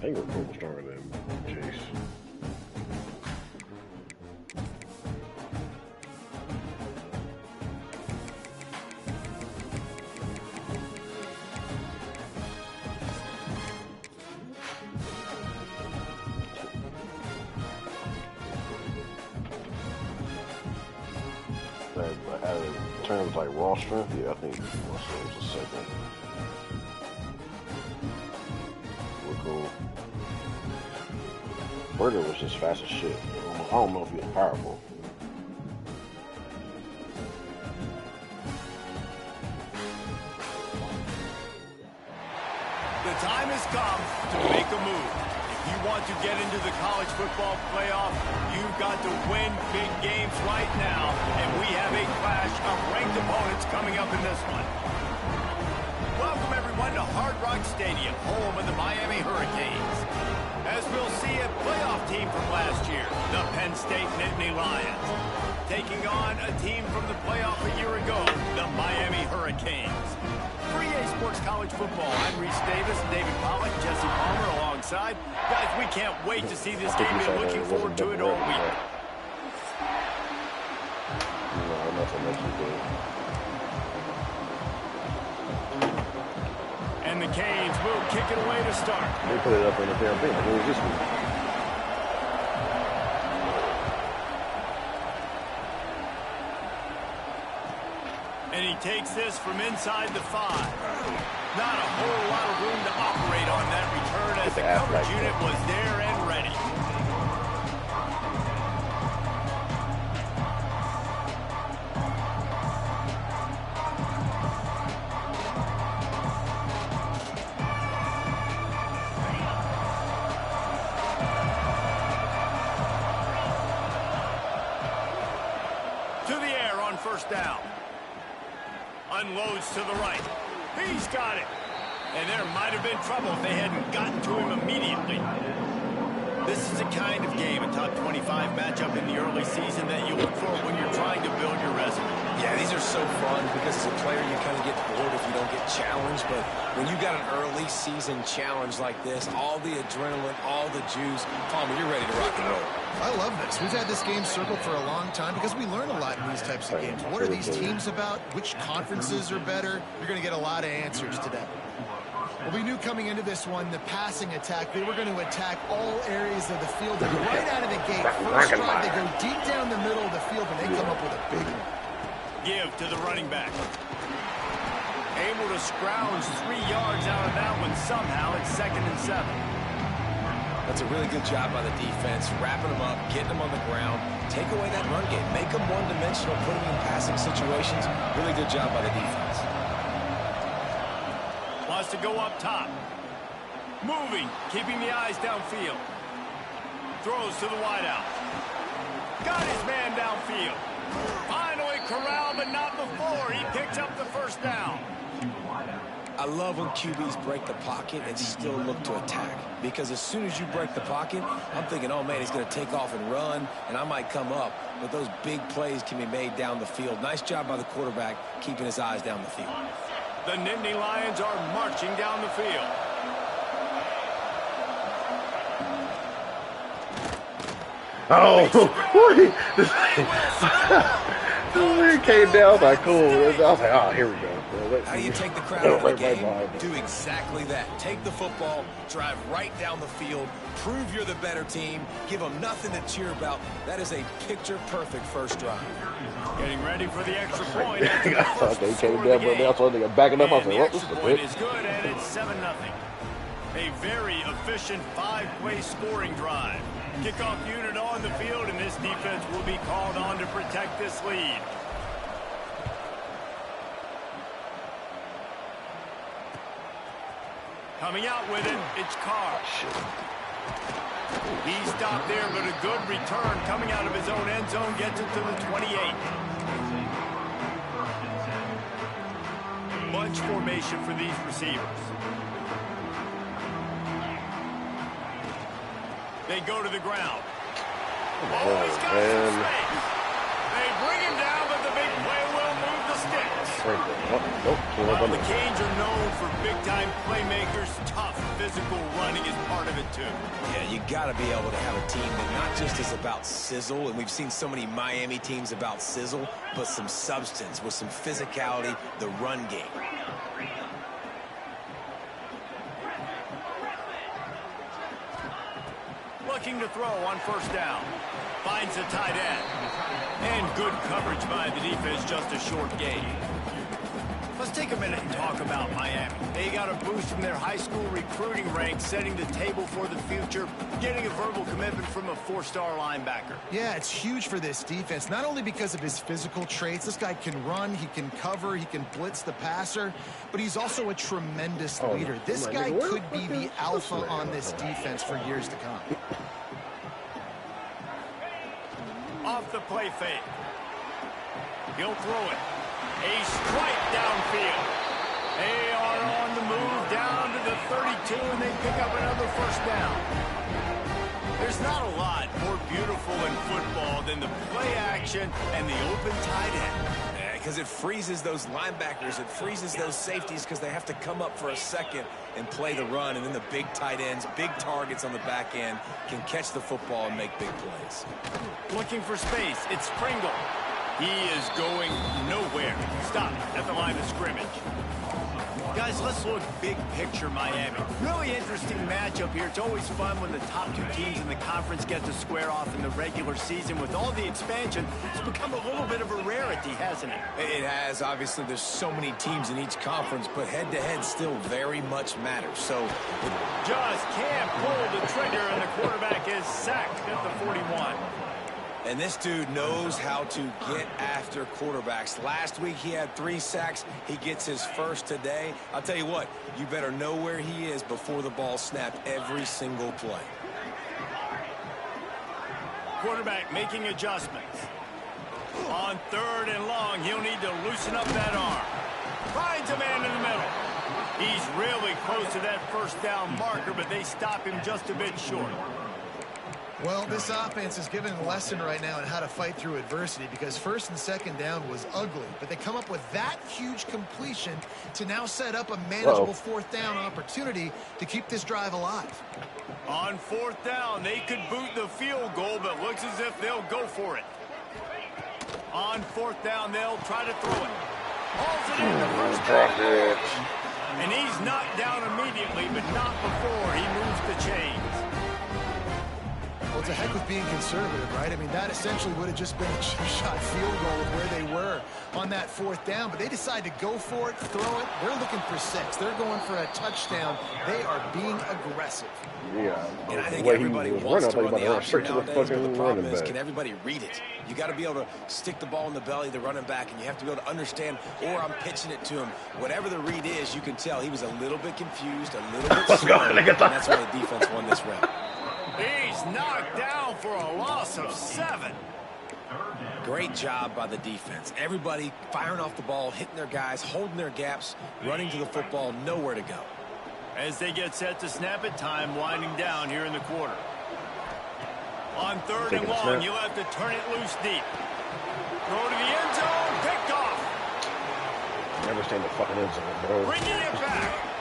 think Recruit was stronger than Chase. In terms of like raw strength, yeah, I think Russell was a second. We're cool. Burger was just fast as shit. I don't know if he was powerful. The time has come to make a move. If you want to get into the college football playoff, you've got to win big games right now, and we have a clash of ranked opponents coming up in this one. Welcome, everyone, to Hard Rock Stadium, home of the Miami Hurricanes. As we'll see, a playoff team from last year, the Penn State Nittany Lions, taking on a team from the playoff a year ago, the Miami Hurricanes. For EA Sports College Football, I'm Reese Davis, David Pollack, Jesse Palmer alongside. Guys, we can't wait to see this game. We're looking forward to it all week. And the Canes will kick it away to start. They put it up in the damn thing. It was this week. And he takes this from inside the 5. Not a whole lot of room to operate on that return as the coverage unit was there and ready. To the air on first down. Unloads to the right. He's got it. And there might have been trouble if they hadn't gotten to him immediately. This is the kind of game, a top 25 matchup in the early season that you look for when you're trying to build your resume. Yeah, these are so fun because as a player you kind of get bored if you don't get challenged, but when you got an early season challenge like this, all the adrenaline, all the juice, Palmer, you're ready to rock and roll. I love this. We've had this game circled for a long time because we learn a lot in these types of games. What are these teams about? Which conferences are better? You're going to get a lot of answers today. Well, we knew coming into this one, the passing attack, they were going to attack all areas of the field. And right out of the gate, first drive, they go deep down the middle of the field, and they come up with a big one. Give to the running back. Able to scrounge 3 yards out of that one somehow. It's 2nd and 7. That's a really good job by the defense, wrapping them up, getting them on the ground, take away that run game, make them one-dimensional, put them in passing situations. Really good job by the defense. Wants to go up top. Moving, keeping the eyes downfield. Throws to the wideout. Got his man downfield. Finally corralled, but not before. He picks up the first down. I love when QBs break the pocket and still look to attack. Because as soon as you break the pocket, I'm thinking, oh, man, he's going to take off and run, and I might come up. But those big plays can be made down the field. Nice job by the quarterback keeping his eyes down the field. The Nittany Lions are marching down the field. Oh, it came down like cool. I was like, oh, here we go. How do you take the crowd out of the game? Do exactly that. Take the football, drive right down the field, prove you're the better team, give them nothing to cheer about. That is a picture-perfect first drive. Getting ready for the extra point. I thought they came down, but now so they got backing up. I was like, what? This is point is good, and it's 7-0. A very efficient 5-play scoring drive. Kickoff unit on the field, and this defense will be called on to protect this lead. Coming out with it, it's Carr. He stopped there, but a good return coming out of his own end zone gets it to the 28. Bunch formation for these receivers. They go to the ground. Oh, he's got some space. They bring him down, but the big play will move the sticks. While the Canes are known for big-time playmakers, tough physical running is part of its it too. Yeah, you got to be able to have a team that not just is about sizzle, and we've seen so many Miami teams about sizzle, but some substance with some physicality, the run game. Looking to throw on first down. Finds a tight end. And good coverage by the defense, just a short gain. Let's take a minute and talk about Miami. They got a boost from their high school recruiting ranks, setting the table for the future, getting a verbal commitment from a 4-star linebacker. Yeah, it's huge for this defense, not only because of his physical traits. This guy can run, he can cover, he can blitz the passer, but he's also a tremendous leader. This guy could be the alpha on this defense for years to come. Off the play fake. He'll throw it. A strike downfield. They are on the move down to the 32, and they pick up another first down. There's not a lot more beautiful in football than the play action and the open tight end. Because it freezes those linebackers, it freezes those safeties because they have to come up for a second and play the run, and then the big tight ends, big targets on the back end can catch the football and make big plays. Looking for space, it's Pringle. He is going nowhere. Stop at the line of scrimmage. Guys, let's look big picture Miami. Really interesting matchup here. It's always fun when the top two teams in the conference get to square off in the regular season. With all the expansion, it's become a little bit of a rarity, hasn't it? It has. Obviously, there's so many teams in each conference, but head-to-head still very much matters. So, just can't pull the trigger, and the quarterback is sacked at the 41. And this dude knows how to get after quarterbacks. Last week, he had 3 sacks. He gets his first today. I'll tell you what, you better know where he is before the ball snapped every single play. Quarterback making adjustments. On 3rd and long, he'll need to loosen up that arm. Finds a man in the middle. He's really close to that first down marker, but they stop him just a bit short. Well, this offense is giving a lesson right now on how to fight through adversity, because 1st and 2nd down was ugly, but they come up with that huge completion to now set up a manageable 4th down opportunity to keep this drive alive. On 4th down, they could boot the field goal, but looks as if they'll go for it. On 4th down, they'll try to throw it. Hauls it in the first down. And he's knocked down immediately, but not before he moves the chains. Well, it's a heck with being conservative, right? I mean, that essentially would have just been a chip-shot field goal of where they were on that 4th down, but they decide to go for it, throw it. They're looking for 6. They're going for a touchdown. They are being aggressive. Yeah. And I think everybody wants to run the option nowadays, but the problem is, can everybody read it? You got to be able to stick the ball in the belly of the running back, and you have to be able to understand, or I'm pitching it to him. Whatever the read is, you can tell he was a little bit confused, a little bit slow, and that's why the defense won this round. He's knocked down for a loss of 7. Great job by the defense. Everybody firing off the ball, hitting their guys, holding their gaps, running to the football, nowhere to go. As they get set to snap it, time winding down here in the quarter. On 3rd and long, you'll have to turn it loose deep. Throw to the end zone, picked off. Never stay in the fucking end zone, bro. Bringing it back.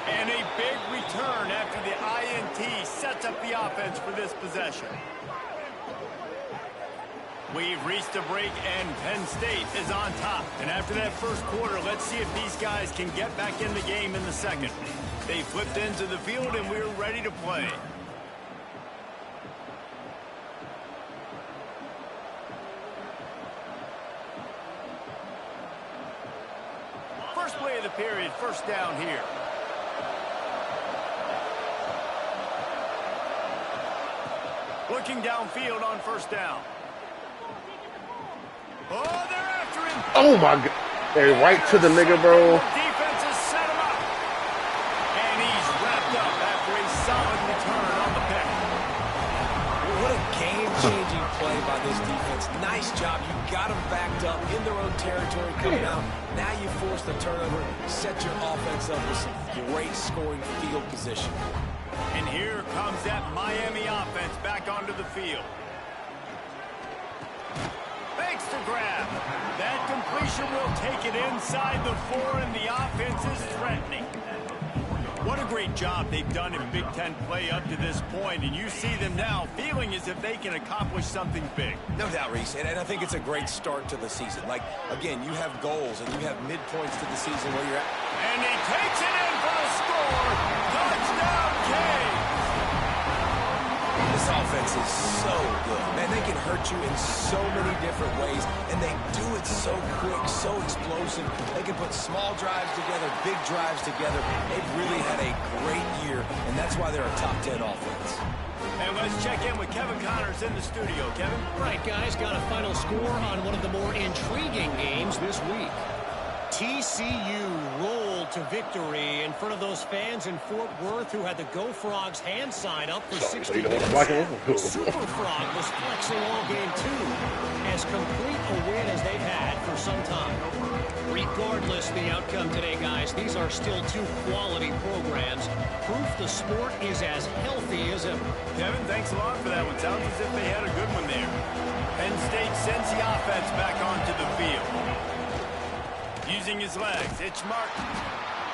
And a big return after the INT sets up the offense for this possession. We've reached a break, and Penn State is on top. And after that first quarter, let's see if these guys can get back in the game in the second. They flipped into the field, and we're ready to play. First play of the period, first down here. Looking downfield on first down. Oh, they're after him. Oh, my God. Hey, right to the nigga, bro. Defense has set him up. And he's wrapped up after a solid return on the pick. What a game-changing play by this defense. Nice job. You got them backed up in their own territory coming out. Now you force the turnover, set your offense up with some great scoring field position. And here comes that Miami offense back onto the field. Fakes to grab. That completion will take it inside the 4, and the offense is threatening. What a great job they've done in Big Ten play up to this point, and you see them now feeling as if they can accomplish something big. No doubt, Reese, and I think it's a great start to the season. Like, again, you have goals and you have midpoints to the season where you're at. And he takes it in for the score. Touchdown, Canes! This offense is so good. Man, they can hurt you in so many different ways, and they do it so quick, so explosive. They can put small drives together, big drives together. They've really had a great year, and that's why they're a top 10 offense. And let's check in with Kevin Connors in the studio. Kevin? Right, guys, got a final score on one of the more intriguing games this week. TCU rolled to victory in front of those fans in Fort Worth who had the Go Frogs hand sign up for 60 minutes. Super Frog was flexing all game too, as complete a win as they've had for some time. Regardless the outcome today, guys, these are still two quality programs. Proof the sport is as healthy as ever. Kevin, thanks a lot for that one. Sounds as if they had a good one there. Penn State sends the offense back onto the field. Using his legs, it's Martin.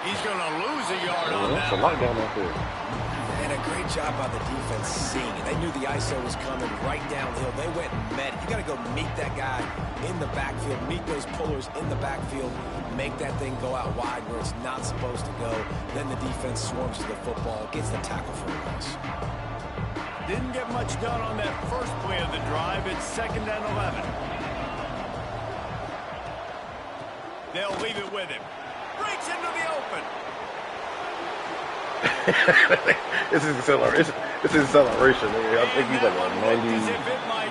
He's going to lose a yard on that. That's a lockdown out there. And a great job by the defense seeing it. They knew the ISO was coming right downhill. They went and met it. You got to go meet that guy in the backfield, meet those pullers in the backfield, make that thing go out wide where it's not supposed to go. Then the defense swarms to the football, gets the tackle for a loss. Didn't get much done on that first play of the drive. It's 2nd and 11. They'll leave it with him. Breaks into the open. This is acceleration. This is acceleration. I think he's like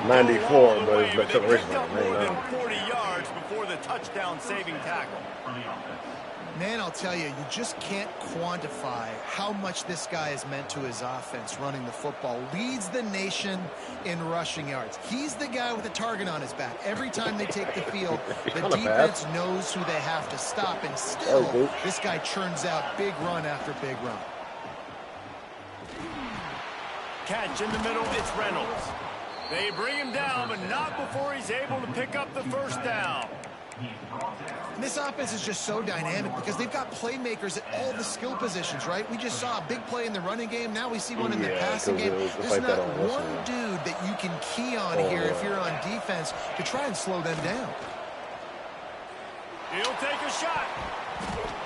94, but his acceleration like 99. More than 40 yards before the touchdown-saving tackle. Man, I'll tell you, you just can't quantify how much this guy has meant to his offense running the football. Leads the nation in rushing yards. He's the guy with the target on his back. Every time they take the field, the defense knows who they have to stop, and still, this guy churns out big run after big run. Catch in the middle, it's Reynolds. They bring him down, but not before he's able to pick up the first down. And this offense is just so dynamic because they've got playmakers at all the skill positions, right? We just saw a big play in the running game. Now we see one in the passing game. There's not one dude that you can key on here if you're on defense to try and slow them down. He'll take a shot.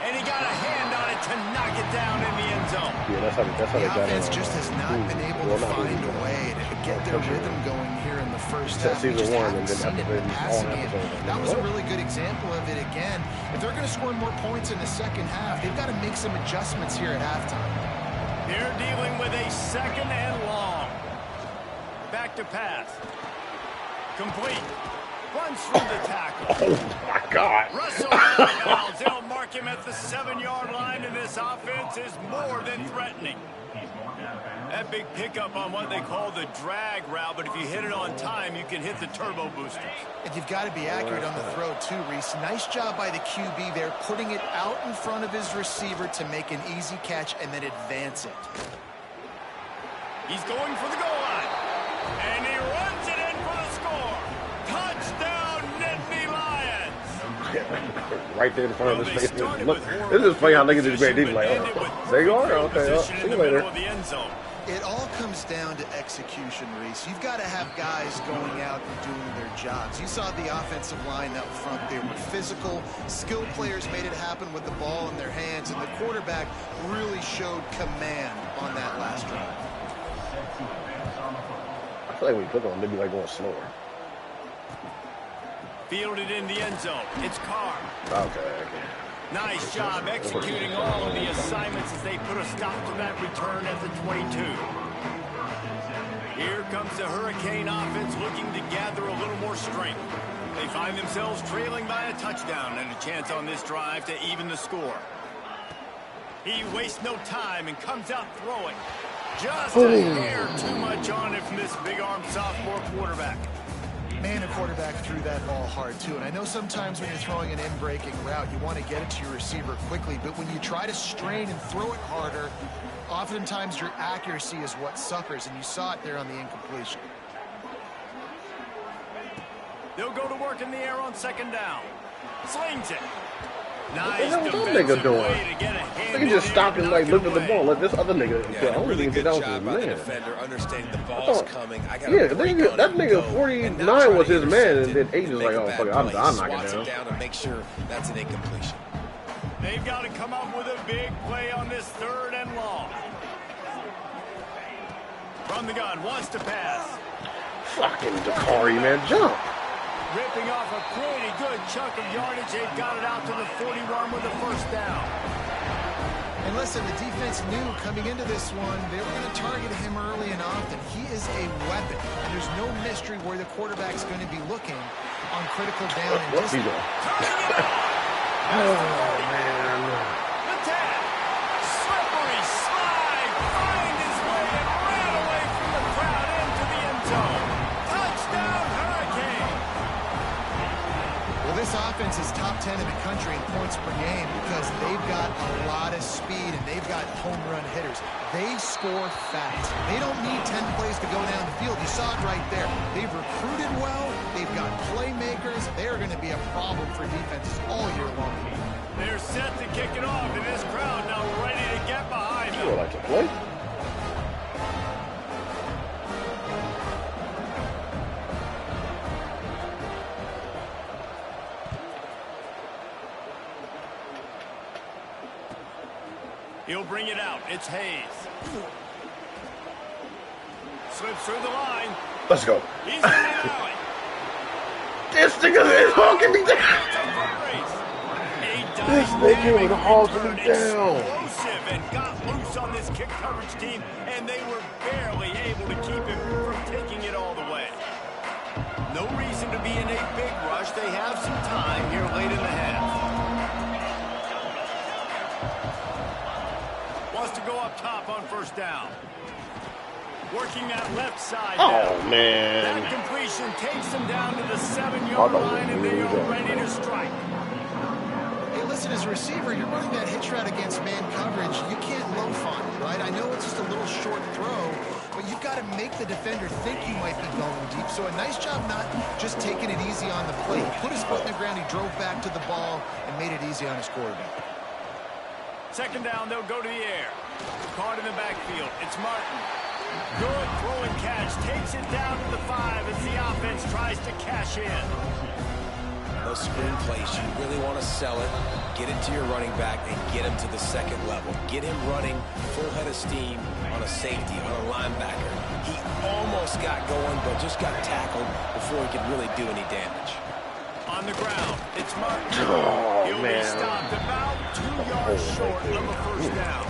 And he got a hand on it to knock it down in the end zone. Yeah, that's how the offense just has not been able to find a way to get their rhythm going here in the first half. We just haven't seen it in the passing game. That was a really good example of it again. If they're going to score more points in the second half, they've got to make some adjustments here at halftime. They're dealing with a 2nd and long. Back to pass. Complete. Runs through the tackle. Oh, my God. Russell fouls. They'll mark him at the 7-yard line, and this offense is more than threatening. That big pickup on what they call the drag route, but if you hit it on time, you can hit the turbo boosters. And you've got to be accurate on the throw, too, Reese. Nice job by the QB there, putting it out in front of his receiver to make an easy catch and then advance it. He's going for the goal line. And he runs it in for the score. Touchdown, Nittany Lions. Right there in front of his face. Look, this is funny how niggas just made these like, oh, there you are. Okay, see you later. It all comes down to execution, Reese. You've got to have guys going out and doing their jobs. You saw the offensive line up front. They were physical. Skilled players made it happen with the ball in their hands, and the quarterback really showed command on that last drive. I feel like when you click on them, they'd be like going slower. Fielded in the end zone. It's Carr. Okay. Nice job executing all of the assignments as they put a stop to that return at the 22. Here comes the Hurricane offense looking to gather a little more strength. They find themselves trailing by a touchdown and a chance on this drive to even the score. He wastes no time and comes out throwing. Just a hair too much on it from this big-armed sophomore quarterback. Man, a quarterback threw that ball hard, too. And I know sometimes when you're throwing an in-breaking route, you want to get it to your receiver quickly. But when you try to strain and throw it harder, oftentimes your accuracy is what suffers. And you saw it there on the incompletion. They'll go to work in the air on 2nd down. Slings it. What the hell was that nigga doing? He just stopped and like looked at the ball. Let this other nigga. Yeah, I don't really think good that was job his by the man. defender understanding the ball's coming. I Yeah, that nigga 49 was his man, and then 8 is like, oh fuck it, I'm knocking it down and make sure that's an incompletion. They've got to come up with a big play on this 3rd and long. From the gun, wants to pass. Fucking Dakari, man, jump. Ripping off a pretty good chunk of yardage. They've got it out to the 41 with a 1st down. And listen, the defense knew coming into this one, they were going to target him early and often. He is a weapon. And there's no mystery where the quarterback's going to be looking on critical down. What's he doing? Oh, man. The tap. Slippery slide. Find his way and ran away from the crowd into the end zone. Touchdown, Hurricane. Well, this offense is top 10 in the country in points per game because they've got a lot of speed and they've got home run hitters. They score fast. They don't need 10 plays to go down the field. You saw it right there. They've recruited well. They've got playmakers. They're going to be a problem for defenses all year long. They're set to kick it off, and this crowd now ready to get behind them. You would like to play? He'll bring it out. It's Hayes. Slips through the line. Let's go. He's in the alley. This nigga is hawking me down. This nigga was hawking me down. Explosive and got loose on this kick coverage team, and they were barely able to keep him from taking it all the way. No reason to be in a big rush. They have some time here late in the half. Wants to go up top on 1st down. Working that left side. Oh, now. man. That completion takes them down to the 7-yard line, and they are ready to strike. Hey, listen, as a receiver, you're running that hitch route against man coverage. You can't loaf on it, right? I know it's just a little short throw, but you've got to make the defender think you might be going deep. So a nice job not just taking it easy on the plate. He put his foot in the ground, he drove back to the ball, and made it easy on his quarterback. 2nd down, they'll go to the air. Caught in the backfield. It's Martin. Good throw and catch. Takes it down to the 5 as the offense tries to cash in. Those screen plays, you really want to sell it, get it to your running back, and get him to the 2nd level. Get him running full head of steam on a safety, on a linebacker. He almost got going, but just got tackled before he could really do any damage. On the ground, it's Martin. Oh, He'll man. be stopped about 2 yards short of a 1st down.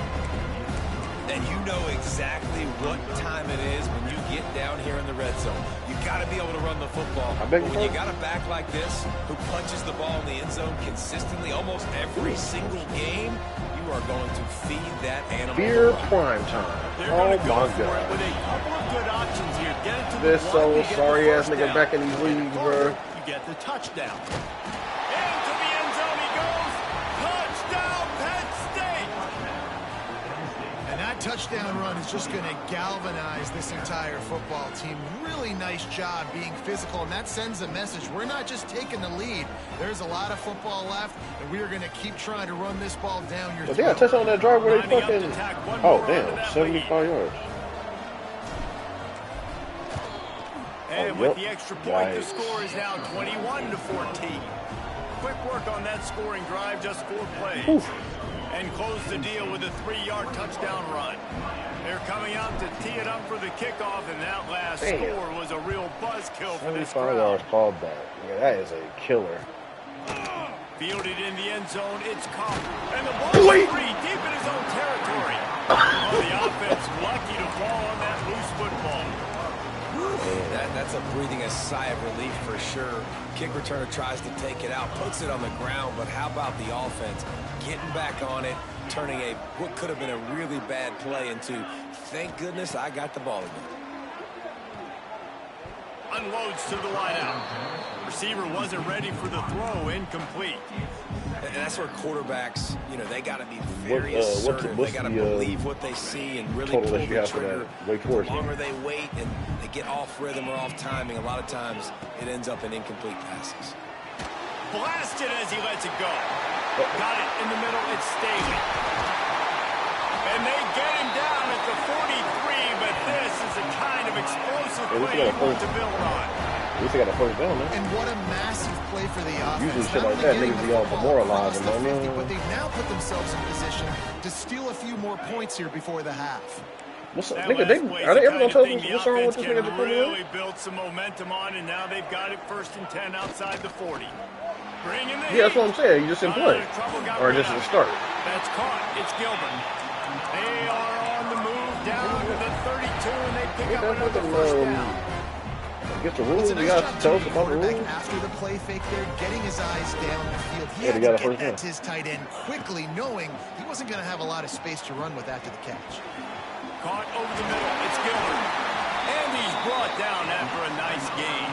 And you know exactly what time it is when you get down here in the red zone. You got to be able to run the football. But when you got a back like this who punches the ball in the end zone consistently almost every single game, you are going to feed that animal. Fear prime time. Oh my God. With a couple of good options here. Get it to This the 1, so sorry ass nigga back in these leagues, bro. You get the touchdown. Into the end zone he goes. Touchdown, Penn State. And that touchdown run is just going to galvanize this entire football team. Really nice job being physical, and that sends a message. We're not just taking the lead. There's a lot of football left, and we are going to keep trying to run this ball down your But throat. yeah, touch on that drive where they fucking. Oh damn, 75 yards. And with the extra point, the score is now 21-14. Quick work on that scoring drive, just 4 plays. Oof. And close the deal with a 3-yard touchdown run. They're coming out to tee it up for the kickoff, and that last score was a real buzzkill for this 75 crowd. yards called back. Yeah, that is a killer. Fielded in the end zone, it's caught. And the ball is free, deep in his own territory. The offense lucky to fall on that loose football. That's a breathing a sigh of relief for sure. Kick returner tries to take it out, puts it on the ground, but how about the offense getting back on it, turning what could have been a really bad play into, thank goodness I got the ball again. Unloads to the wideout. Receiver wasn't ready for the throw, incomplete. And that's where quarterbacks, they got to be very assertive. They got to believe what they see and really pull the trigger. The longer they wait and they get off rhythm or off timing, a lot of times it ends up in incomplete passes. Blasted as he lets it go. Got it in the middle. It's Staley. And they get him down at the 43, but this is the kind of explosive play you want to build on. At least they got a first down, man. And what a massive play for the offense. Usually shit like that, niggas be all demoralized, man. But they've now put themselves in position to steal a few more points here before the half. What's up, nigga? Are they ever gonna tell us what's wrong with this nigga? Really build some momentum on, and now they've got it 1st and 10 outside the 40. Yeah, that's what I'm saying. You just didn't play, or just at the start. That's caught. It's Gilbert. They are on the move down to the 32, and they pick up another first down. Get the rules. You got to tell us about the rules. After the play fake there, getting his eyes down the field. He had to get that to his tight end quickly, knowing he wasn't going to have a lot of space to run with after the catch. Caught over the middle. It's Gilbert. And he's brought down after a nice gain.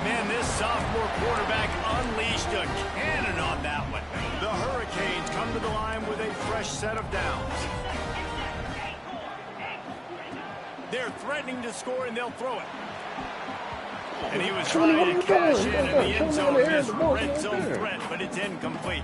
Man, this sophomore quarterback unleashed a cannon on that one. The Hurricanes come to the line with a fresh set of downs. They're threatening to score, and they'll throw it. And he was trying to cash in the end zone of this red zone threat, but it's incomplete.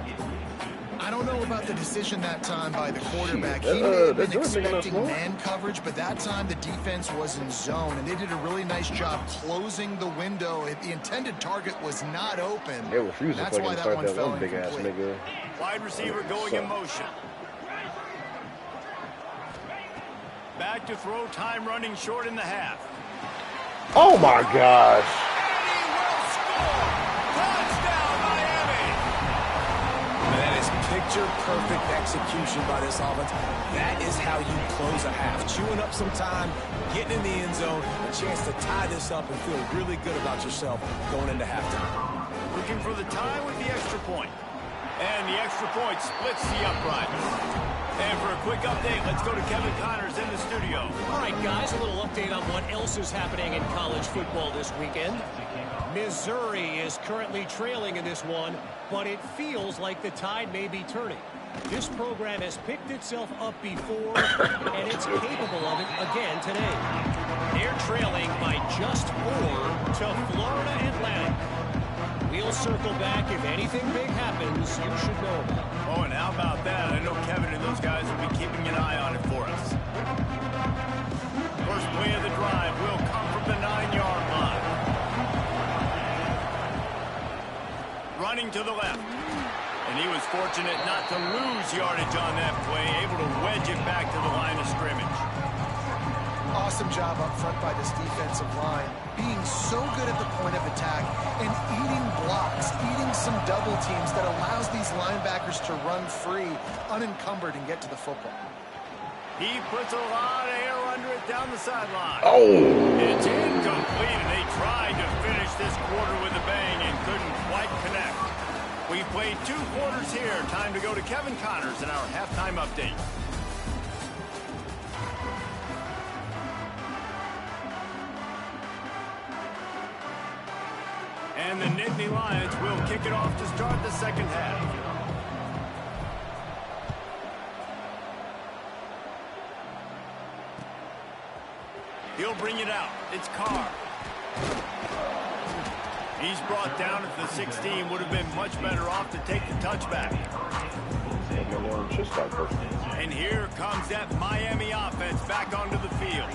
I don't know about the decision that time by the quarterback. He may have been expecting man coverage, but that time the defense was in zone, and they did a really nice job closing the window. The intended target was not open. They refused to fucking start that one big ass nigga. Wide receiver going in motion. Back to throw, time running short in the half. Oh my gosh. And he will score. Touchdown, Miami. That is picture-perfect execution by this offense. That is how you close a half. Chewing up some time, getting in the end zone, a chance to tie this up and feel really good about yourself going into halftime. Looking for the tie with the extra point. And the extra point splits the upright. And for a quick update, let's go to Kevin Connors in the studio. All right, guys, a little update on what else is happening in college football this weekend. Missouri is currently trailing in this one, but it feels like the tide may be turning. This program has picked itself up before, and it's capable of it again today. They're trailing by just 4 to Florida Atlantic. We'll circle back. If anything big happens, you should know about it. Oh, and how about that? I know Kevin and those guys will be keeping an eye on it for us. First play of the drive will come from the 9-yard line. Running to the left. And he was fortunate not to lose yardage on that play, able to wedge it back to the line of scrimmage. Awesome job up front by this defensive line, being so good at the point of attack and eating blocks, eating some double teams that allows these linebackers to run free, unencumbered, and get to the football. He puts a lot of air under it down the sideline. Oh! It's incomplete, and they tried to finish this quarter with a bang and couldn't quite connect. We played 2 quarters here. Time to go to Kevin Connors in our halftime update. And the Nittany Lions will kick it off to start the second half. He'll bring it out. It's Carr. He's brought down at the 16. Would have been much better off to take the touchback. And here comes that Miami offense back onto the field.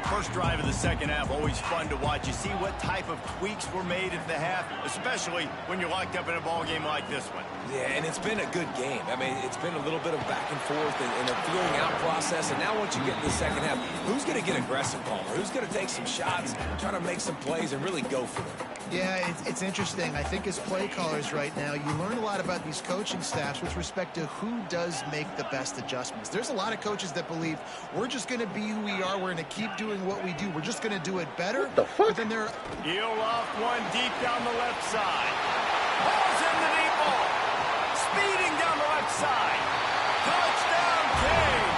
First drive of the second half, always fun to watch. You see what type of tweaks were made at the half, especially when you're locked up in a ball game like this one. Yeah, and it's been a good game. I mean, it's been a little bit of back and forth and a feeling out process. And now once you get in the second half, who's going to get aggressive, Palmer? Who's going to take some shots, try to make some plays, and really go for them? Yeah, it's interesting. I think as play callers right now, you learn a lot about these coaching staffs with respect to who does make the best adjustments. There's a lot of coaches that believe we're just going to be who we are. We're going to keep doing what we do. We're just going to do it better. What the fuck? But then there. He'll off one deep down the left side. Balls in the deep ball. Speeding down the left side. Touchdown, Kane.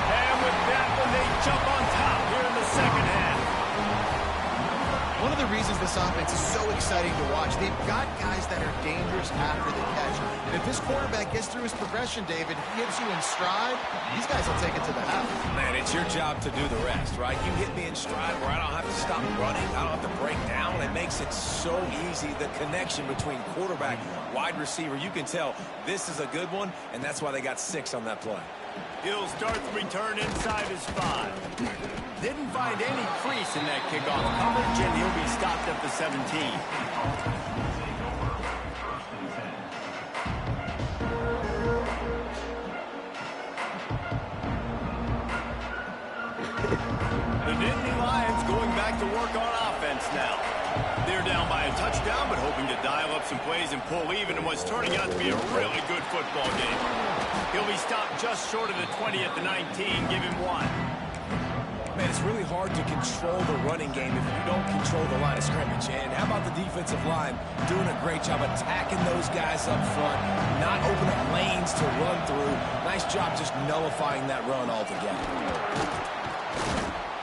And with that one, they jump on top here in the second half. One of the reasons reasons this offense is so exciting to watch. They've got guys that are dangerous after the catch. And if this quarterback gets through his progression, David, gives you in stride, these guys will take it to the house. Man, it's your job to do the rest, right? You hit me in stride where I don't have to stop running. I don't have to break down. It makes it so easy. The connection between quarterback, wide receiver, you can tell this is a good one, and that's why they got 6 on that play. He'll start the return inside his 5. Didn't find any crease in that kickoff coverage, and he'll be stopped at the 17. The Nittany Lions going back to work on offense now. They're down by a touchdown, but hoping to dial up some plays and pull even in what's turning out to be a really good football game. He'll be stopped just short of the 20 at the 19. Give him 1. Man, it's really hard to control the running game if you don't control the line of scrimmage. And how about the defensive line doing a great job attacking those guys up front, not opening up lanes to run through. Nice job just nullifying that run altogether.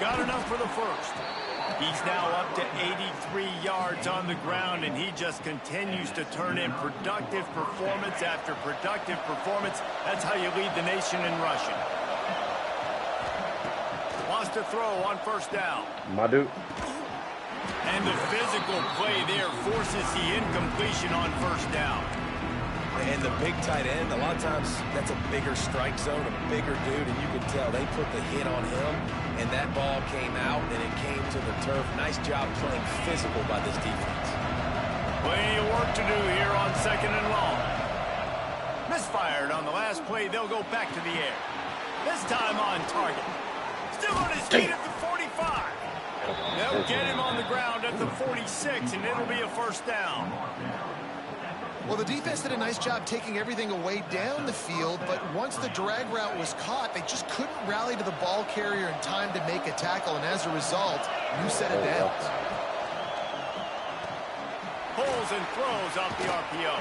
Got enough for the first. He's now up to 83 yards on the ground, and he just continues to turn in productive performance after productive performance. That's how you lead the nation in rushing. Lost a throw on first down. My dude. And the physical play there forces the incompletion on first down. And the big tight end, a lot of times that's a bigger strike zone, a bigger dude, and you can tell they put the hit on him, and that ball came out, and it came to the turf. Nice job playing physical by this defense. Plenty of work to do here on 2nd and long. Misfired on the last play. They'll go back to the air. This time on target. Still on his feet at the 45. They'll get him on the ground at the 46, and it'll be a first down. Well, the defense did a nice job taking everything away down the field, but once the drag route was caught, they just couldn't rally to the ball carrier in time to make a tackle, and as a result, you set it down. Pulls and throws off the RPO.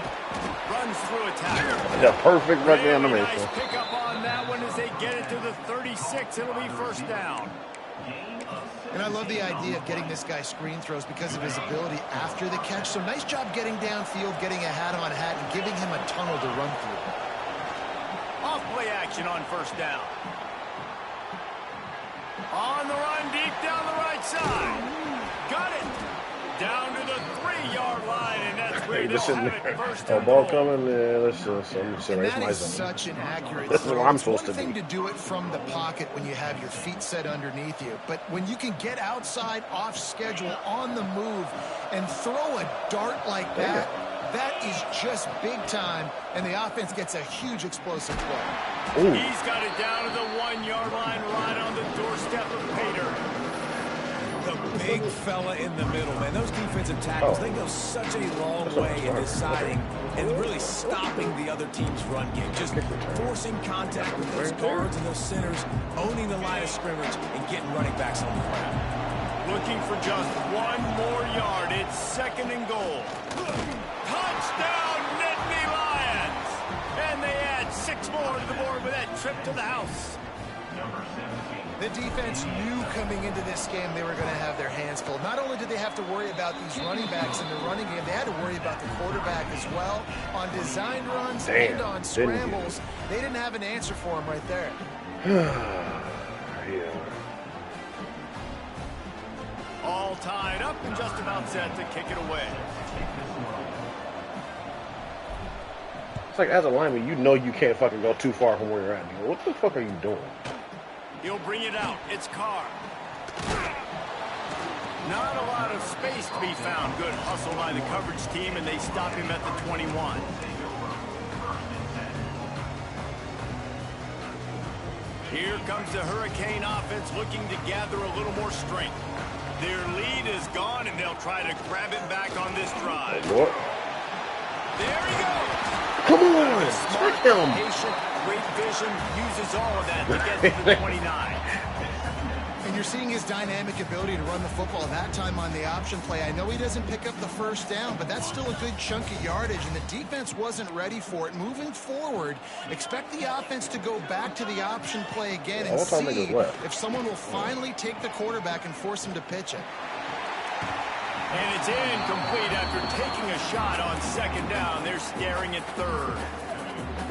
Runs through a tackle. The perfect run Really animation. nice pickup on that one as they get it to the 36. It'll be first down. And I love the idea of getting this guy screen throws because of his ability after the catch. So nice job getting downfield, getting a hat-on-hat, and giving him a tunnel to run through. Off play action on first down. On the run, deep down the right side. Got it. Down to the 3-yard line, and that's where they'll have it first and ball goal. coming, yeah, let's just erase That my is zone. such an accurate This is throw. where I'm It's supposed one to thing be. to do it from the pocket when you have your feet set underneath you, but when you can get outside, off schedule, on the move, and throw a dart like that, that is just big time, and the offense gets a huge explosive play. Ooh. He's got it down to the 1-yard line, right on the doorstep of Pater. The big fella in the middle, man. Those defensive tackles, they go such a long way in deciding and really stopping the other team's run game. Just forcing contact with those guards and those centers, owning the line of scrimmage, and getting running backs on the ground. Looking for just 1 more yard. It's 2nd and goal. Touchdown, Nittany Lions! And they add 6 more to the board with that trip to the house. The defense knew coming into this game they were going to have their hands full. Not only did they have to worry about these running backs in the running game, they had to worry about the quarterback as well. On designed runs and on scrambles, they didn't have an answer for him right there. Yeah. All tied up and just about set to kick it away. It's like, as a lineman, you know you can't fucking go too far from where you're at. You go, what the fuck are you doing? He'll bring it out. It's Carr. Not a lot of space to be found. Good hustle by the coverage team, and they stop him at the 21. Here comes the Hurricane offense looking to gather a little more strength. Their lead is gone, and they'll try to grab it back on this drive. Oh, boy. There he goes. Come on, Smart, trick him. patient, great vision, uses all of that to get to the 29. And you're seeing his dynamic ability to run the football that time on the option play. I know he doesn't pick up the first down, but that's still a good chunk of yardage, and the defense wasn't ready for it. Moving forward, expect the offense to go back to the option play again and see if someone will finally take the quarterback and force him to pitch it. And it's incomplete after taking a shot on second down. They're staring at third.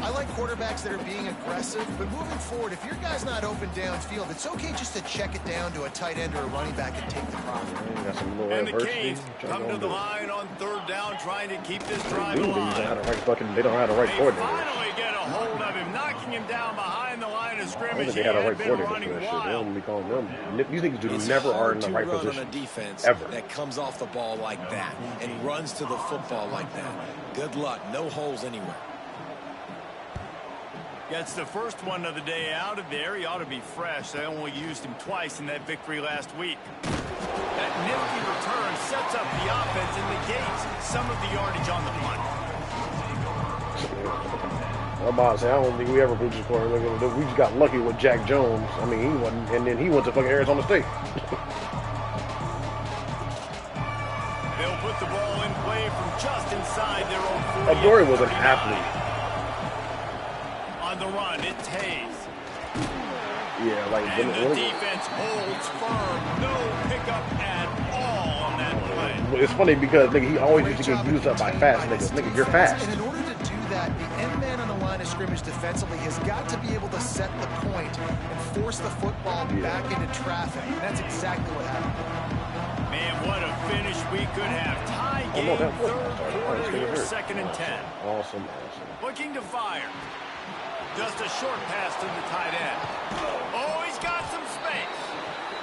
I like quarterbacks that are being aggressive, but moving forward, if your guy's not open downfield, it's okay just to check it down to a tight end or a running back and take the profit. And the Canes come to the line on third down, trying to keep this drive They alive. don't have the right They coordinator. finally get a hold of him, knocking him down behind the line of I don't scrimmage. think they had a right been coordinator for running that shit. They wild. don't be calling them. These niggas It's never are hard in the to right run position. on a defense Ever. that comes off the ball like that and runs to the football like that. Good luck. No holes anywhere. Gets the first one of the day out of there. He ought to be fresh. They only used him twice in that victory last week. That nifty return sets up the offense and negates some of the yardage on the punt. I'm about to say, I don't think we ever put this corner. We just got lucky with Jack Jones. I mean, he wasn't, and then he went to fucking Arizona State. They'll put the ball in play from just inside their own 40. Adore was an athlete. On the run, it's Hayes. Yeah, like And the defense holds firm. No pickup at all on that play. it's funny because nigga, he always used to get used up by fast niggas. Nigga, you're fast. And in order to do that, the end man on the line of scrimmage defensively has got to be able to set the point and force the football back into traffic. And that's exactly what happened. Man, what a finish we could have. Tie Oh, game, no, that was third quarter here, second and 10. Awesome. Looking to fire. Just a short pass to the tight end. Oh, he's got some space.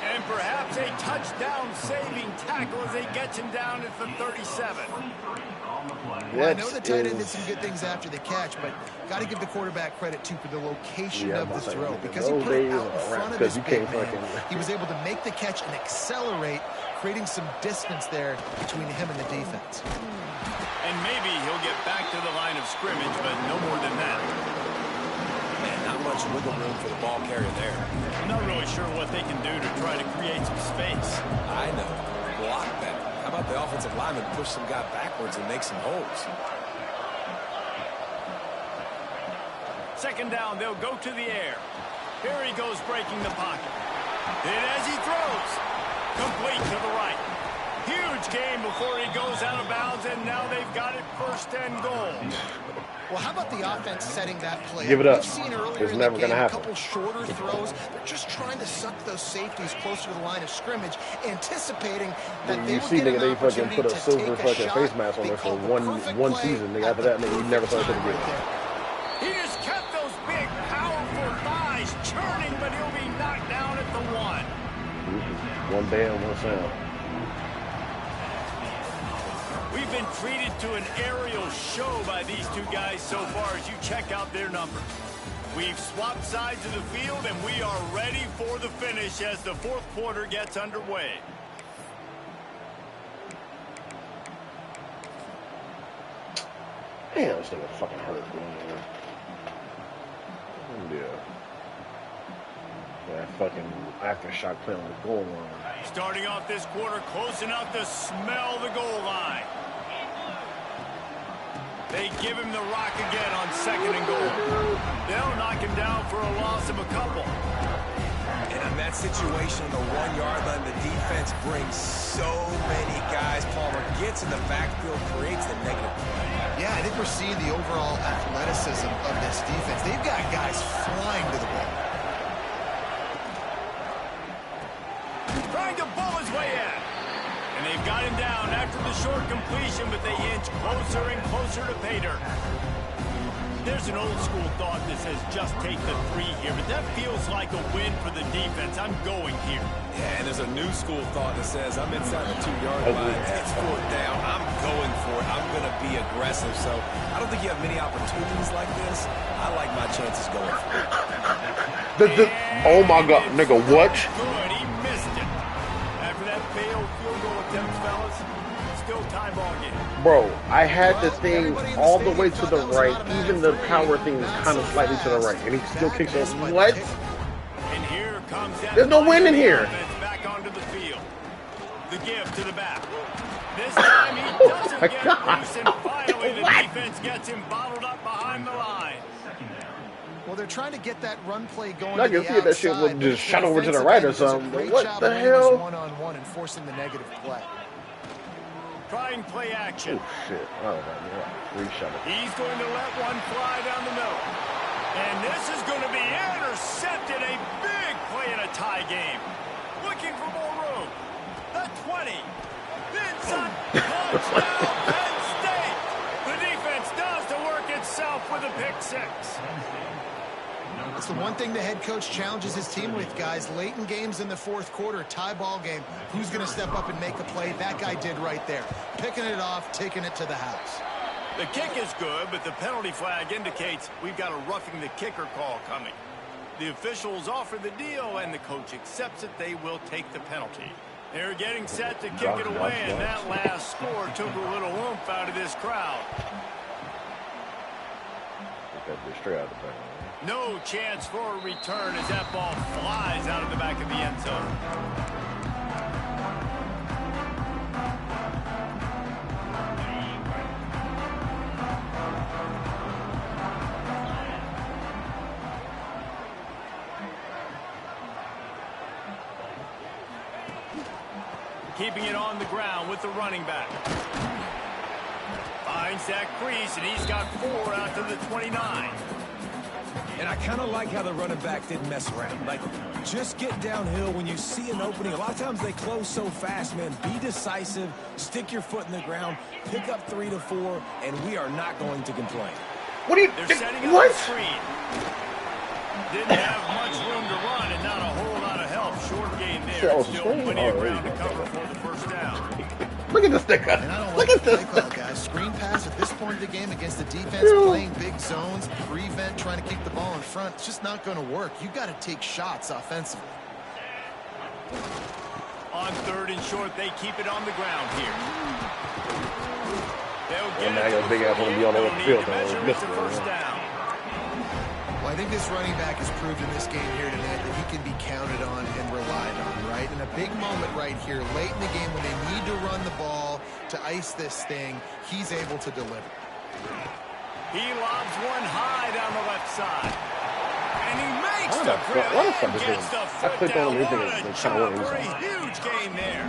And perhaps a touchdown-saving tackle as they get him down at the 37. Well, I know the tight end did some good things after the catch, but got to give the quarterback credit, too, for the location of the throw. Because he put it out in front of his big man, he was able to make the catch and accelerate, creating some distance there between him and the defense. And maybe he'll get back to the line of scrimmage, but no more than that. Man, not much wiggle room for the ball carrier there. I'm not really sure what they can do to try to create some space. I know. Block better. How about the offensive lineman push some guy backwards and make some holes? Second down, they'll go to the air. Here he goes breaking the pocket. And as he throws, complete to the right. Huge game before he goes out of bounds, and now they've got it first and goal. Well, how about the offense setting that play? Give it up. We've seen earlier It's in never the gonna game happen. a couple shorter throws. They're just trying to suck those safeties closer to the line of scrimmage, anticipating that You they see, will get nigga, an they fucking opportunity put a to silver take a fucking shot. face mask on They there for called the one perfect season, nigga. play After that, at nigga, the you never saw it perfect time again. right there. He just kept those big, powerful thighs churning, but he'll be knocked down at the one. One band, one sound. We've been treated to an aerial show by these two guys so far as you check out their numbers. We've swapped sides of the field, and we are ready for the finish as the fourth quarter gets underway. Damn, this nigga fucking hurt, man. Yeah. That fucking aftershock play on the goal line. Starting off this quarter close enough to smell the goal line. They give him the rock again on second and goal. They'll knock him down for a loss of a couple. And in that situation, on the 1 yard line, the defense brings so many guys. Palmer gets in the backfield, creates the negative play. Yeah, I think we're seeing the overall athleticism of this defense. They've got guys flying to the ball. Trying to pull his way in. And they've got him down after the short completion, but they inch closer and closer to pay dirt. There's an old school thought that says just take the 3 here, but that feels like a win for the defense. I'm going here. Yeah, and there's a new school thought that says I'm inside the 2 yard line. It's fourth down. I'm going for it. I'm going to be aggressive. So I don't think you have many opportunities like this. I like my chances going for it. Oh my God, nigga, what? Good, he missed it. After that failed field goal attempt, fellas, still tie ball game. Bro, I had the thing all the way to the right. Even the power thing is kind of slightly to the right. And he still kicks it. What? And here comes that. There's no win in here. Back onto the field. The give to the back. This time he doesn't get loose, and finally the defense gets him bottled up behind the line. Well, they're trying to get that run play going. I can see that shit would just shot over to the right or something. What the hell? One-on-one and forcing the negative play. Trying play action. Oh, shit. Oh, man. Free shot. He's going to let one fly down the middle. And this is going to be intercepted. A big play in a tie game. Looking for more room. The 20. Inside. Touchdown, Penn State. The defense does the work itself with a pick six. It's the one thing the head coach challenges his team with, guys. Late in games in the fourth quarter, tie ball game. Who's going to step up and make a play? That guy did right there. Picking it off, taking it to the house. The kick is good, but the penalty flag indicates we've got a roughing the kicker call coming. The officials offer the deal, and the coach accepts it. They will take the penalty. They're getting set to kick it away, and that last score took a little oomph out of this crowd. Straight out of the penalty. No chance for a return as that ball flies out of the back of the end zone. Keeping it on the ground with the running back. Finds that crease, and he's got 4 out to the 29. And I kind of like how the running back didn't mess around. Like, just get downhill when you see an opening. A lot of times they close so fast, man. Be decisive, stick your foot in the ground, pick up 3 to 4, and we are not going to complain. What are you... They're setting up the screen. Didn't have much room to run and not a whole lot of help. Short game there. Still plenty of ground to cover for the first down. Look at this sticker. Look at this. Call, guys. Screen pass at this point of the game against the defense playing big zones, prevent, trying to keep the ball in front. It's just not going to work. You got to take shots offensively. On 3rd and short, they keep it on the ground here. They'll get it. Big ass want to be on the field. First down. Well, I think this running back has proved in this game here tonight that he can be counted on and relied on, right? In a big moment right here, late in the game when they need to run the ball to ice this thing, he's able to deliver. He lobs one high down the left side. And he makes the grab and gets the foot down. What a job for a huge gain there.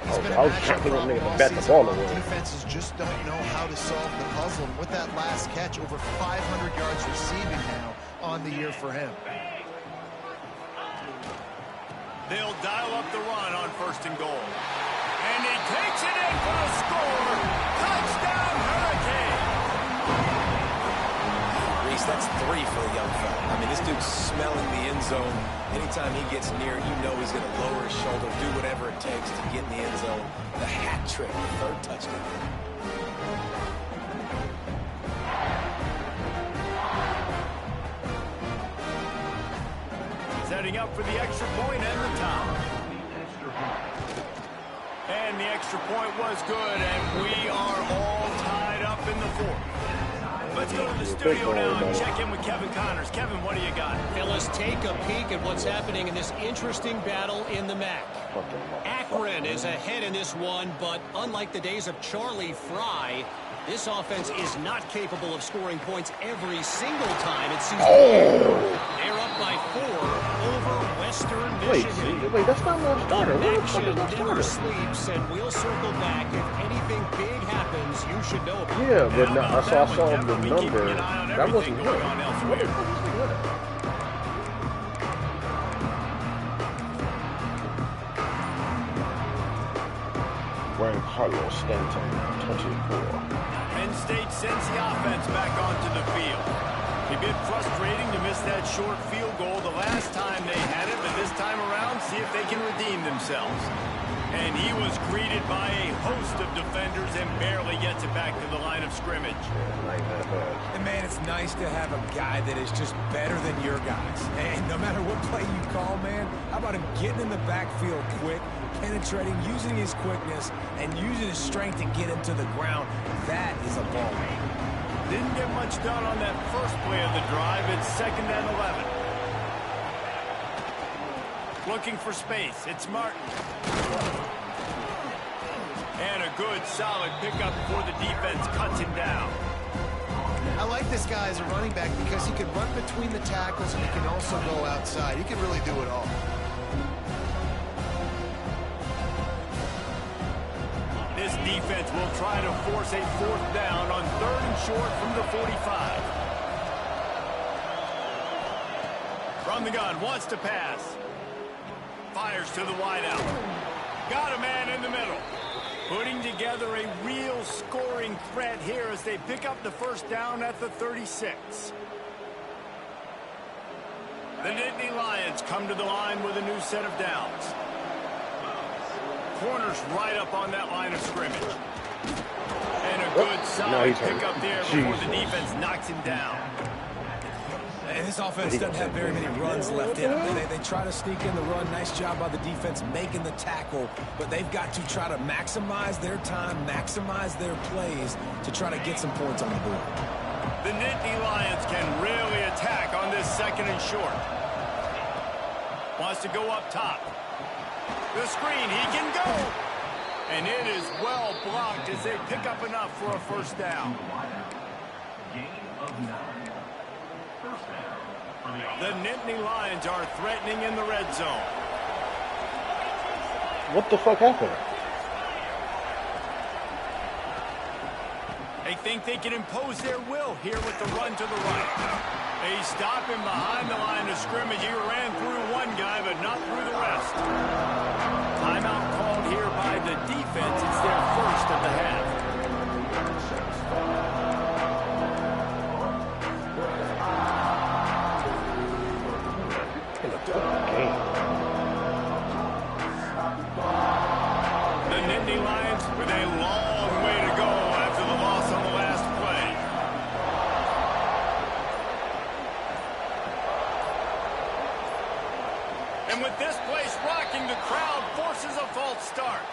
I was trying to think of bet the ball away. Defenses just don't know how to solve the puzzle. And with that last catch, over 500 yards receiving now on the year for him. They'll dial up the run on 1st and goal. And he takes it in for a score. Touchdown, Hurricane. Reese, that's 3 for the young fella. I mean, this dude's smelling the end zone. Anytime he gets near, you know he's going to lower his shoulder, do whatever it takes to get in the end zone. The hat trick, 3rd touchdown. Setting up for the extra point and the top. And the extra point was good, and we are all tied up in the 4th. Let's go to the studio now and check in with Kevin Connors. Kevin, what do you got? Fellas, take a peek at what's happening in this interesting battle in the MAC. Akron is ahead in this one, but unlike the days of Charlie Fry, this offense is not capable of scoring points every single time it seems. They're up by 4 over Western Michigan. Wait, that's not my starter. Action never sleeps, and we'll circle back. If anything big happens, you should know about it. Yeah, but no, I saw the number. That wasn't good. What the fuck is that? Wearing Carlos Stanton, 24. Penn State sends the offense back onto the field. A bit frustrating to miss that short field goal the last time they had it, but this time around, see if they can redeem themselves. And he was greeted by a host of defenders and barely gets it back to the line of scrimmage. And man, it's nice to have a guy that is just better than your guys. And no matter what play you call, man, how about him getting in the backfield quick, penetrating, using his quickness, and using his strength to get him to the ground. That is a ball. Didn't get much done on that first play of the drive. It's 2nd and 11. Looking for space. It's Martin. And a good, solid pickup before the defense cuts him down. I like this guy as a running back because he can run between the tackles and he can also go outside. He can really do it all. This defense will try to force a 4th down on 3rd and short from the 45. From the gun, wants to pass. Fires to the wideout. Got a man in the middle. Putting together a real scoring threat here as they pick up the 1st down at the 36. The Nittany Lions come to the line with a new set of downs. Corners right up on that line of scrimmage. And a good solid pickup there before the defense knocks him down. And this offense doesn't have very many runs left in them. They try to sneak in the run. Nice job by the defense making the tackle. But they've got to try to maximize their time, maximize their plays to try to get some points on the board. The Nittany Lions can really attack on this 2nd and short. Wants to go up top. The screen, he can go. And it is well blocked as they pick up enough for a 1st down. The Nittany Lions are threatening in the red zone. What the fuck happened? They think they can impose their will here with the run to the right. They stop him behind the line of scrimmage. He ran through one guy, but not through the rest. Timeout called here by the defense. It's their 1st of the half. The Nittany Lions with a long way to go after the loss on the last play. And with this place rocking, the crowd forces a false start.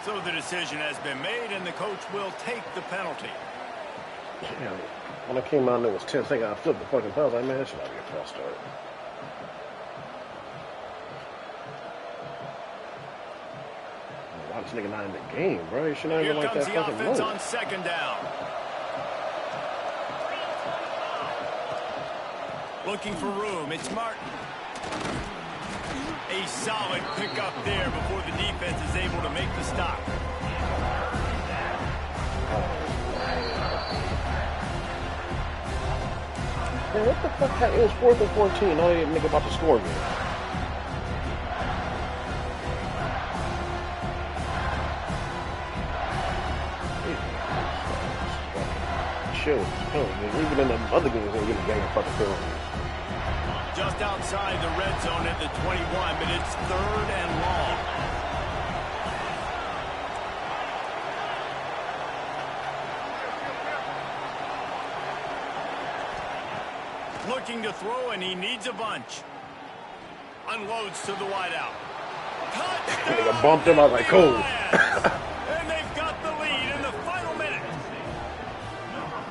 So the decision has been made, and the coach will take the penalty. Yeah, when I came out and it was 10 seconds, I flipped the fucking pass. I mean, that should not be a false start. Why this nigga not in the game, bro? You should not even like that fucking Here comes the offense low. on 2nd down. Looking for room. It's Martin. A solid pickup there before the defense is able to make the stop. Man, what the fuck? It was 4th and 14. Now they nigga about to score again. Chill. Even in the other games, they get a game fucking penalty. Just outside the red zone at the 21, but it's 3rd and long. Looking to throw, and he needs a bunch. Unloads to the wideout. Touchdown! Nigga bumped him. I was like, cool. And they've got the lead in the final minute.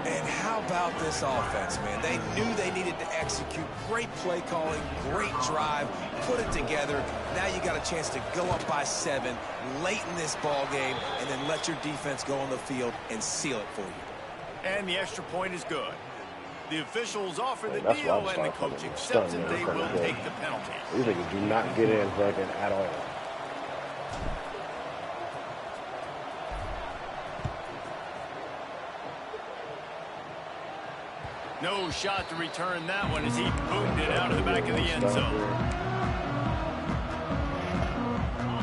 And how about this offense, man? They knew they needed to execute. Great play calling, great drive, put it together. Now you got a chance to go up by 7 late in this ball game and then let your defense go on the field and seal it for you. And the extra point is good. The officials offer the That's deal, why I'm and the fucking coach accepts it. stunned, They man. will take the penalty. These niggas do not get in fucking at all. No shot to return that one as he boomed it out of the back of the end zone.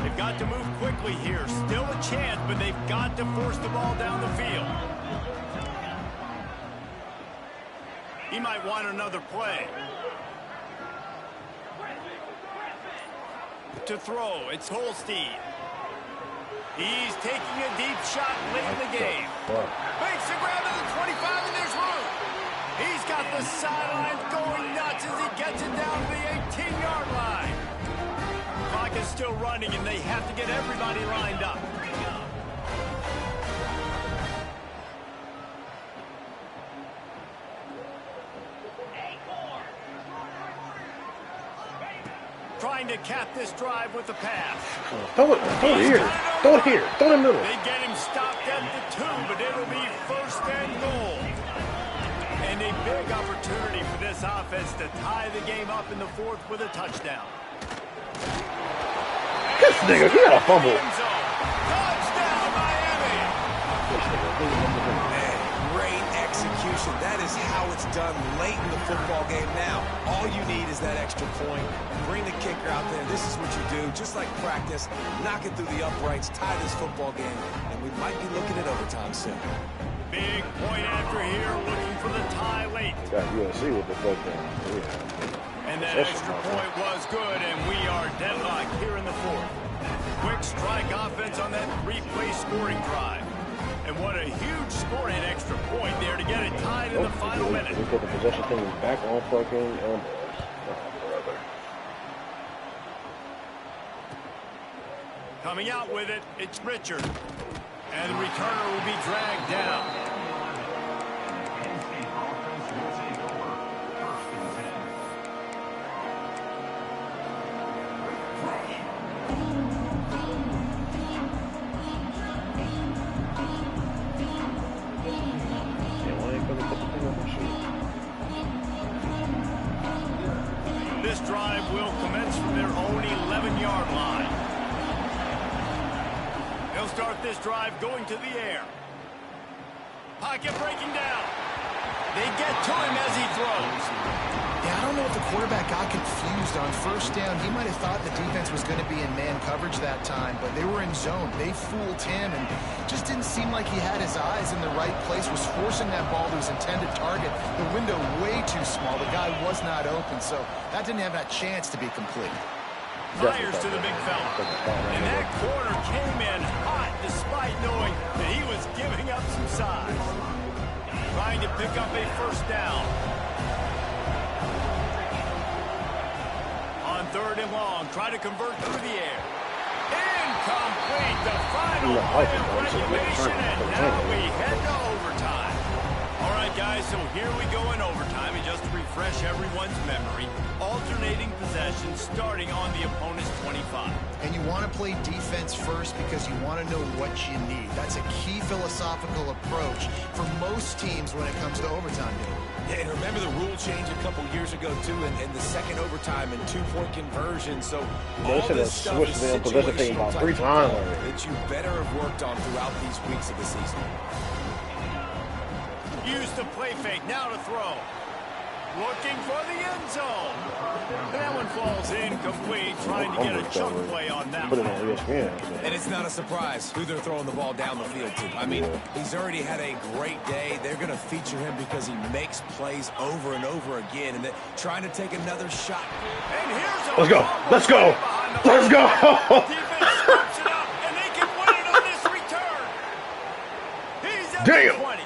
They've got to move quickly here. Still a chance, but they've got to force the ball down the field. He might want another play. To throw, it's Holstein. He's taking a deep shot late in the game. Makes the grab to the 25, and there's room. He's got the sidelines going nuts as he gets it down to the 18-yard line. Clock is still running, and they have to get everybody lined up. Trying to cap this drive with the pass. Throw it here. Throw it here. Throw it in the middle. They get him stopped at the 2, but it'll be 1st and goal. And a big opportunity for this offense to tie the game up in the 4th with a touchdown. This nigga, he got a fumble. Touchdown, Miami. execution. That is how it's done late in the football game now. All you need is that extra point. Bring the kicker out there. This is what you do. Just like practice, knock it through the uprights, tie this football game, and we might be looking at overtime soon. Big point after here, looking for the tie late. Got USC with the touchdown. And that extra point was good, and we are deadlocked here in the fourth. Quick strike offense on that three-play scoring drive. And what a huge scoring extra point there to get it tied in the final minute. We put the possession thing back on fucking Ambrose. Coming out with it, it's Richard. And the returner will be dragged down. This drive will commence from their own 11-yard line. They'll start this drive going to the air. Pocket breaking down. They get to him as he throws. Yeah, I don't know if the quarterback got confused on first down. He might have thought the defense was going to be in man coverage that time, but they were in zone. They fooled him and just didn't seem like he had his eyes in the right place, was forcing that ball to his intended target. The window way too small. The guy was not open, so that didn't have that chance to be complete. Fires to the big fella. And that corner came in hot despite knowing that he was giving up some size. Trying to pick up a first down. On third and long, try to convert through the air. Incomplete, the final play of regulation, and now we head to overtime. All right, guys, so here we go in overtime, and just to refresh everyone's memory, alternating possessions starting on the opponent's 25. And you want to play defense first because you want to know what you need. That's a key philosophical approach for most teams when it comes to overtime. Yeah, and remember the rule change a couple years ago, too, in the second overtime and two-point conversion. So all this stuff is situational type football that you better have worked on throughout these weeks of the season. Use the play fake, now to throw. Looking for the end zone. That one falls incomplete, trying to get a chunk play on that one. And it's not a surprise who they're throwing the ball down the field to. I mean, he's already had a great day. They're going to feature him because he makes plays over and over again, and they're trying to take another shot. And here's a Let's go. Let's go. Let's go. Defense scoops it up, and they can win it on this return. He's at the 20.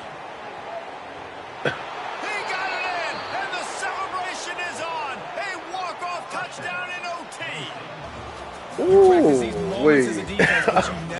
Ooh, wait.